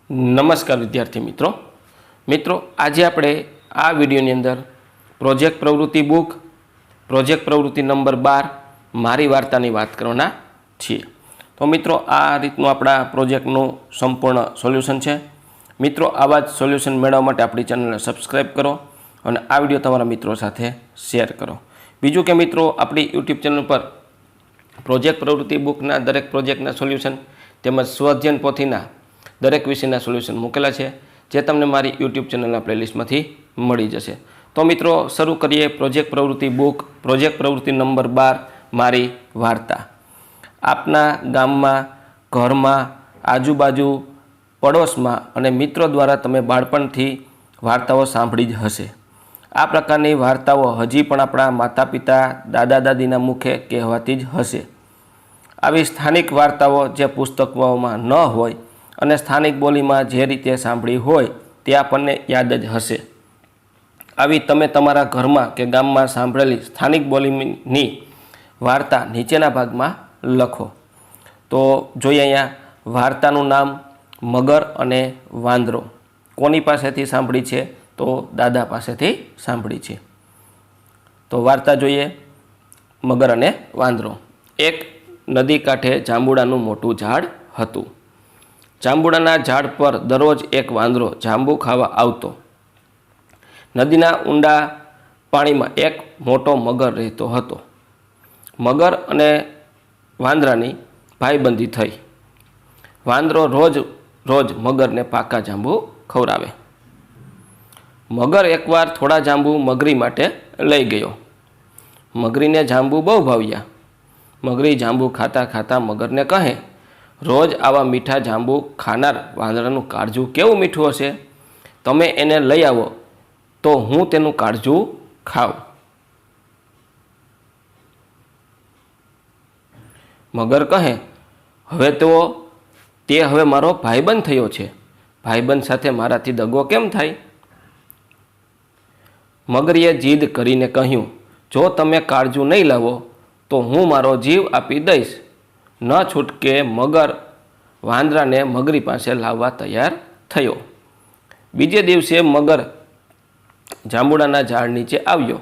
નમસ્કાર વિદ્યાર્થી મિત્રો આજે આપણે આ વિડીયોની અંદર પ્રોજેક્ટ પ્રવૃત્તિ બુક પ્રોજેક્ટ પ્રવૃત્તિ નંબર 12 મારી વાર્તાની વાત કરવાના છીએ। તો મિત્રો આ રીતનું આપણા પ્રોજેક્ટનું સંપૂર્ણ સોલ્યુશન છે। મિત્રો આવા જ સોલ્યુશન મેળવવા માટે આપણી ચેનલને સબસ્ક્રાઈબ કરો અને આ વિડીયો તમારા મિત્રો સાથે શેર કરો। બીજું કે મિત્રો આપણી યુટ્યુબ ચેનલ પર પ્રોજેક્ટ પ્રવૃત્તિ બુકના દરેક પ્રોજેક્ટના સોલ્યુશન તેમજ સ્વઅધ્યયન પોથીના દરેક વિષયના સોલ્યુશન મૂકેલા છે, જે તમને મારી યુટ્યુબ ચેનલના પ્લેલિસ્ટમાંથી મળી જશે। તો મિત્રો શરૂ કરીએ પ્રોજેક્ટ પ્રવૃત્તિ બુક પ્રોજેક્ટ પ્રવૃત્તિ નંબર 12 મારી વાર્તા। આપના ગામમાં, ઘરમાં, આજુબાજુ, પડોશમાં અને મિત્રો દ્વારા તમે બાળપણથી વાર્તાઓ સાંભળી જ હશે। આ પ્રકારની વાર્તાઓ હજી પણ આપણા માતા પિતા, દાદા દાદીના મુખે કહેવાતી જ હશે। આવી સ્થાનિક વાર્તાઓ જે પુસ્તકોમાં ન હોય અને સ્થાનિક બોલીમાં જે રીતે સાંભળી હોય તે આપણને યાદ જ હશે। આવી તમે તમારા ઘરમાં કે ગામમાં સાંભળેલી સ્થાનિક બોલીની વાર્તા નીચેના ભાગમાં લખો। તો જોઈએ અહીંયા વાર્તાનું નામ મગર અને વાંદરો। કોની પાસેથી સાંભળી છે? તો દાદા પાસેથી સાંભળી છે। તો વાર્તા જોઈએ મગર અને વાંદરો। એક નદી કાંઠે જાંબુડાનું મોટું ઝાડ હતું। જાંબુડાના ઝાડ પર દરરોજ એક વાંદરો જાંબુ ખાવા આવતો। નદીના ઊંડા પાણીમાં એક મોટો મગર રહેતો હતો। મગર અને વાંદરાની ભાઈબંધી થઈ। વાંદરો રોજ મગરને પાકા જાંબુ ખવડાવે। મગર એકવાર થોડા જાંબુ મગરી માટે લઈ ગયો। મગરીને જાંબુ બહુ ભાવ્યા। મગરી જાંબુ ખાતા ખાતા મગરને કહે, રોજ આવા મીઠા જાંબુ ખાનાર વાંદરાનું કાળજું કેવું મીઠું હશે? તમે એને લઈ આવો તો હું તેનું કાળજું ખાઉં। મગર કહે, હવે મારો ભાઈબંધ થયો છે, ભાઈબંધ સાથે મારાથી દગો કેમ થાય? મગરીએ જીદ કરીને કહ્યું, જો તમે કાળજું નહીં લાવો તો હું મારો જીવ આપી દઈશ। ન છૂટકે મગર વાંદરાને મગરી પાસે લાવવા તૈયાર થયો। બીજે દિવસે મગર જાંબુડાના ઝાડ નીચે આવ્યો।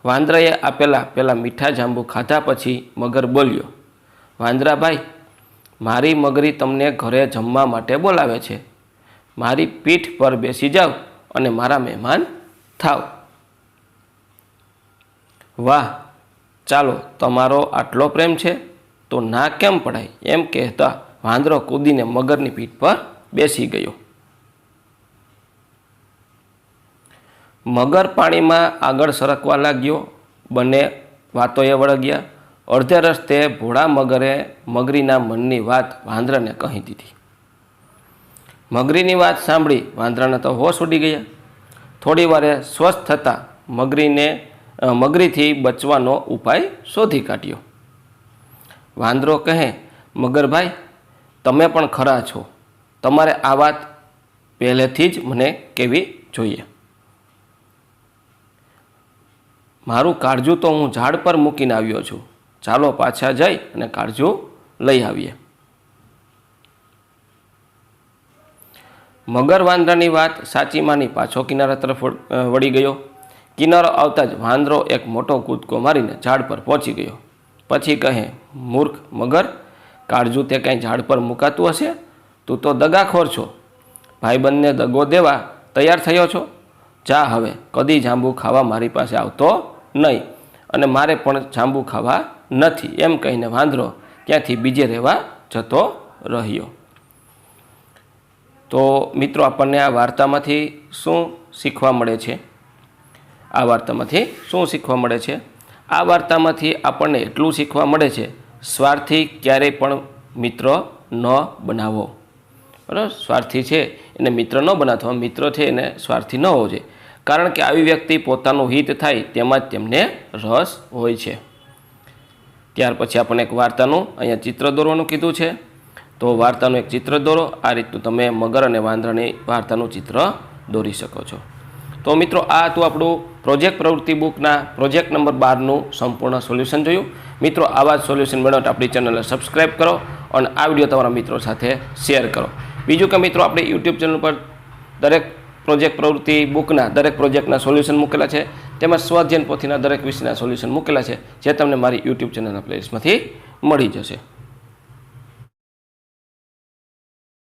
વાંદરાએ આપેલા પેલા મીઠા જાંબુ ખાધા પછી મગર બોલ્યો, વાંદરાભાઈ, મારી મગરી તમને ઘરે જમવા માટે બોલાવે છે। મારી પીઠ પર બેસી જાઓ અને મારા મહેમાન થાવ। વાહ, ચાલો, તમારો આટલો પ્રેમ છે તો ના કેમ પડાય? એમ કહેતા વાંદરો કૂદીને મગરની પીઠ પર બેસી ગયો। મગર પાણીમાં આગળ સરકવા લાગ્યો। બંને વાતોએ વળગ્યા। અડધે રસ્તે ભોળા મગરે મગરીના મનની વાત વાંદરાને કહી દીધી। મગરીની વાત સાંભળી વાંદરાને તો હોશ ઉડી ગયા। થોડી વારે સ્વસ્થ થતાં મગરીથી બચવાનો ઉપાય શોધી કાઢ્યો। વાંદરો કહે, મગરભાઈ, તમે પણ ખરા છો, તમારે આ વાત પહેલેથી જ મને કહેવી જોઈએ। મારું કાળજું તો હું ઝાડ પર મૂકીને આવ્યો છું, ચાલો પાછા જઈ અને કાળજું લઈ આવીએ। મગર વાંદરાની વાત સાચી માની પાછો કિનારા તરફ વળી ગયો। કિનારો આવતા જ વાંદરો એક મોટો કૂદકો મારીને ઝાડ પર પહોંચી ગયો। પછી કહે, મૂર્ખ મગર, કાળજું તે કાંઈ ઝાડ પર મુકાતું હશે? તું તો દગાખોર છો, ભાઈબંધને દગો દેવા તૈયાર થયો છો। જા હવે કદી જાંબુ ખાવા મારી પાસે આવતો નહીં, અને મારે પણ જાંબુ ખાવા નથી। એમ કહીને વાંદરો ત્યાંથી બીજે રહેવા જતો રહ્યો। તો મિત્રો આપણને આ વાર્તામાંથી શું શીખવા મળે છે? આ વાર્તામાંથી આપણને એટલું શીખવા મળે છે, સ્વાર્થી ક્યારેય પણ મિત્ર ન બનાવો। બરાબર? સ્વાર્થી છે એને મિત્ર ન બનાવતો, મિત્ર છે એને સ્વાર્થી ન હોવો જોઈએ, કારણ કે આવી વ્યક્તિ પોતાનું હિત થાય તેમાં જ તેમને રસ હોય છે। ત્યાર પછી આપણને એક વાર્તાનું અહીંયા ચિત્ર દોરવાનું કીધું છે। તો વાર્તાનું એક ચિત્ર દોરો। આ રીતનું તમે મગર અને વાંદરાની વાર્તાનું ચિત્ર દોરી શકો છો। તો મિત્રો આ હતું આપણું પ્રોજેક્ટ પ્રવૃત્તિ બુકના પ્રોજેક્ટ નંબર 12નું સંપૂર્ણ સોલ્યુશન જોયું। મિત્રો આવા જ સોલ્યુશન મેળવવા આપણી ચેનલને સબસ્ક્રાઈબ કરો અને આ વિડીયો તમારા મિત્રો સાથે શેર કરો। બીજું કે મિત્રો આપણે યુટ્યુબ ચેનલ પર દરેક પ્રોજેક્ટ પ્રવૃત્તિ બુકના દરેક પ્રોજેક્ટના સોલ્યુશન મૂકેલા છે, તેમજ સ્વાધ્યાયન પોથીના દરેક વિષયના સોલ્યુશન મૂકેલા છે, જે તમને મારી યુટ્યુબ ચેનલના પ્લેલિસ્ટમાંથી મળી જશે.